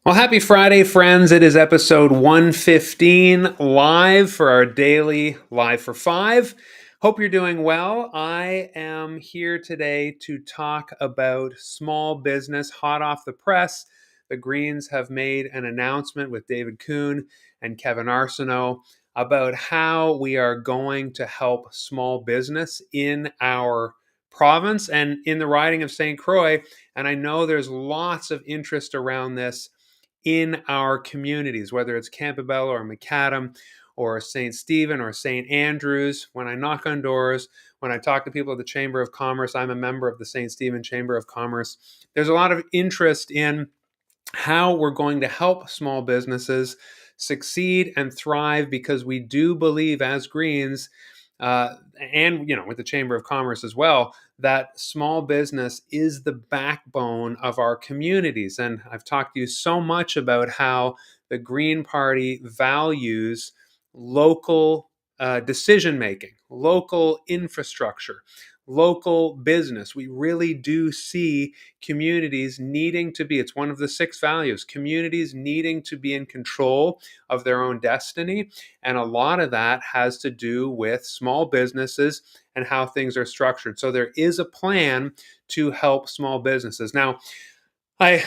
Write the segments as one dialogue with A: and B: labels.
A: Well, happy Friday, friends. It is episode 115 live for our daily Live for Five. Hope you're doing well. I am here today to talk about small business, hot off the press. The Greens have made an announcement with David Kuhn and Kevin Arsenault about how we are going to help small business in our province and in the riding of Saint Croix. And I know there's lots of interest around this in our communities, whether it's Campbell or Macadam or St. Stephen or St. Andrews. When I knock on doors, when I talk to people at the Chamber of Commerce, I'm a member of the St. Stephen Chamber of Commerce. There's a lot of interest in how we're going to help small businesses succeed and thrive because we do believe as Greens, and with the Chamber of Commerce as well, that small business is the backbone of our communities. And I've talked to you so much about how the Green Party values local decision making, local infrastructure, local business. We really do see communities needing to be, it's one of the six values, communities needing to be in control of their own destiny. And a lot of that has to do with small businesses and how things are structured. So there is a plan to help small businesses. Now, I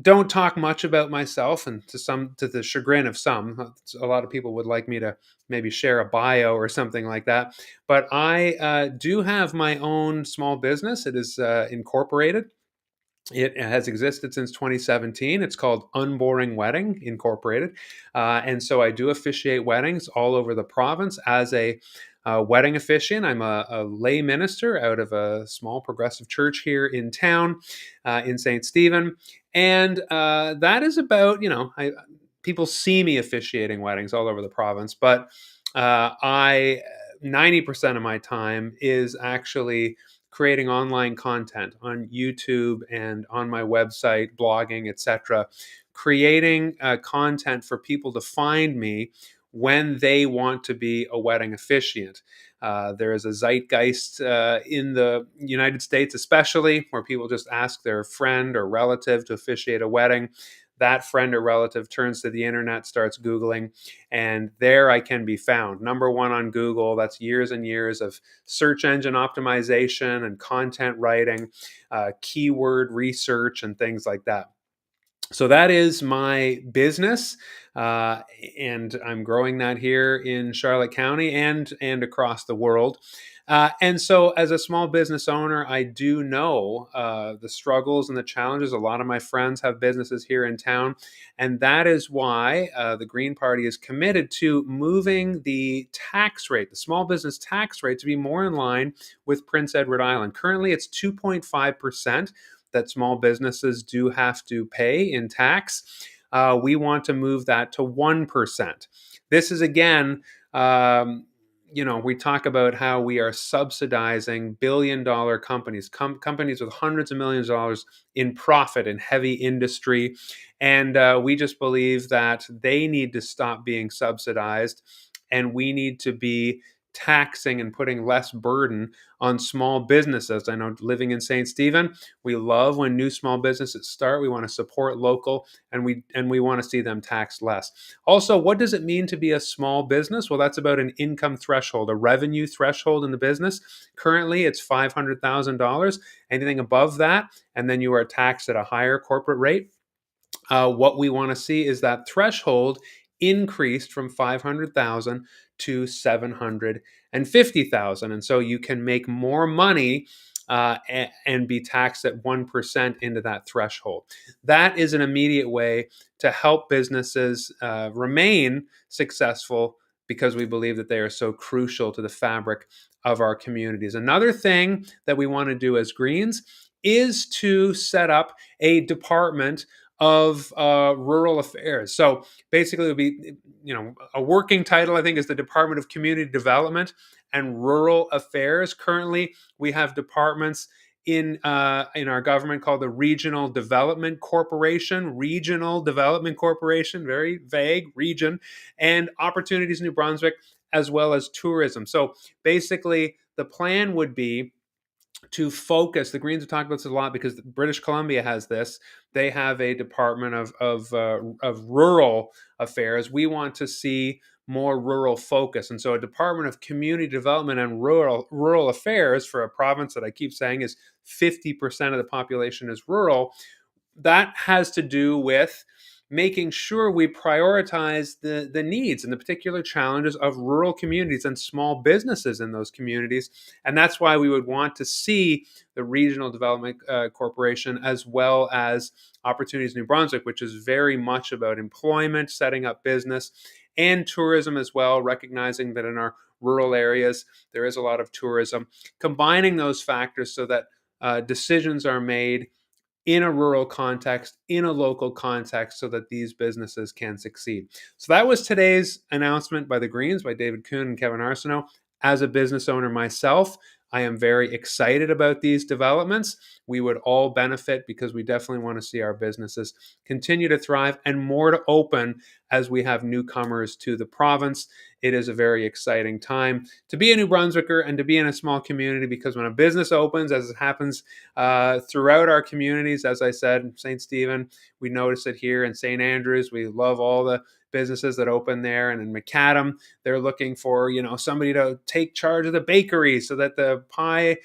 A: don't talk much about myself, and to the chagrin of some, a lot of people would like me to maybe share a bio or something like that. But I do have my own small business. It is incorporated. It has existed since 2017. It's called Unboring Wedding Incorporated. And so I do officiate weddings all over the province as a wedding officiant. I'm a lay minister out of a small progressive church here in town in St. Stephen. And that is about, people see me officiating weddings all over the province, but I 90% of my time is actually creating online content on YouTube and on my website, blogging, etc. Creating content for people to find me when they want to be a wedding officiant. There is a zeitgeist in the United States, especially, where people just ask their friend or relative to officiate a wedding. That friend or relative turns to the internet, starts Googling, and there I can be found. Number one on Google. That's years and years of search engine optimization and content writing, keyword research, and things like that. So that is my business, and I'm growing that here in Charlotte County and across the world. And so, as a small business owner, I do know the struggles and the challenges. A lot of my friends have businesses here in town, and that is why the Green Party is committed to moving the tax rate, the small business tax rate, to be more in line with Prince Edward Island. Currently, it's 2.5% that small businesses do have to pay in tax. We want to move that to 1%. This is again, we talk about how we are subsidizing billion-dollar companies, companies with hundreds of millions of dollars in profit in heavy industry. And we just believe that they need to stop being subsidized, and we need to be taxing and putting less burden on small businesses. I know, living in St. Stephen, we love when new small businesses start. We want to support local, and we want to see them taxed less. Also, what does it mean to be a small business? Well, that's about an income threshold, a revenue threshold in the business. Currently, it's $500,000. Anything above that, and then you are taxed at a higher corporate rate. What we want to see is that threshold increased from 500,000 to 750,000, and so you can make more money and be taxed at 1% into that threshold. That is an immediate way to help businesses remain successful, because we believe that they are so crucial to the fabric of our communities. Another thing that we want to do as Greens is to set up a department of rural affairs. So basically, it would be, a working title, I think, is the Department of Community Development and Rural Affairs. Currently, we have departments in our government called the Regional Development Corporation. Regional Development Corporation, very vague, region, and Opportunities New Brunswick, as well as tourism. So basically, the plan would be to focus. The Greens have talked about this a lot because British Columbia has this. They have a Department of Rural Affairs. We want to see more rural focus, and so a Department of Community Development and Rural Affairs for a province that I keep saying is 50% of the population is rural. That has to do with making sure we prioritize the needs and the particular challenges of rural communities and small businesses in those communities. And that's why we would want to see the Regional Development Corporation, as well as Opportunities New Brunswick, which is very much about employment, setting up business, and tourism as well, recognizing that in our rural areas there is a lot of tourism, combining those factors so that decisions are made in a rural context, in a local context, so that these businesses can succeed. So that was today's announcement by the Greens, by David Kuhn and Kevin Arsenault. As a business owner myself, I am very excited about these developments. We would all benefit because we definitely want to see our businesses continue to thrive and more to open as we have newcomers to the province. It is a very exciting time to be a New Brunswicker and to be in a small community, because when a business opens, as it happens throughout our communities, as I said, St. Stephen, we notice it here, in St. Andrews, we love all the businesses that open there, and in Macadam, they're looking for somebody to take charge of the bakery so that the pie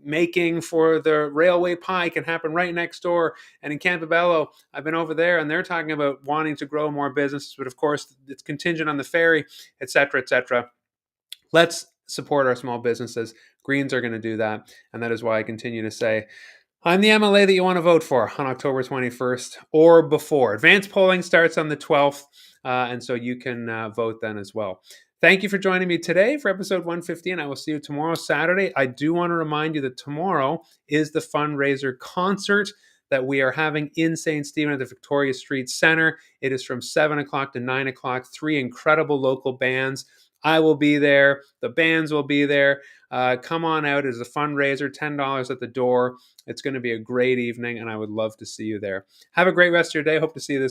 A: making for the railway pie can happen right next door. And in Campobello, I've been over there, and they're talking about wanting to grow more businesses, but of course it's contingent on the ferry, etc., etc. Let's support our small businesses. Greens are going to do that, and that is why I continue to say I'm the MLA that you want to vote for on October 21st or before. Advanced polling starts on the 12th, and so you can vote then as well. Thank you for joining me today for episode 115. I will see you tomorrow, Saturday. I do want to remind you that tomorrow is the fundraiser concert that we are having in St. Stephen at the Victoria Street Centre. It is from 7 o'clock to 9 o'clock. 3 incredible local bands. I will be there. The bands will be there. Come on out. It is a fundraiser, $10 at the door. It's going to be a great evening, and I would love to see you there. Have a great rest of your day. Hope to see you this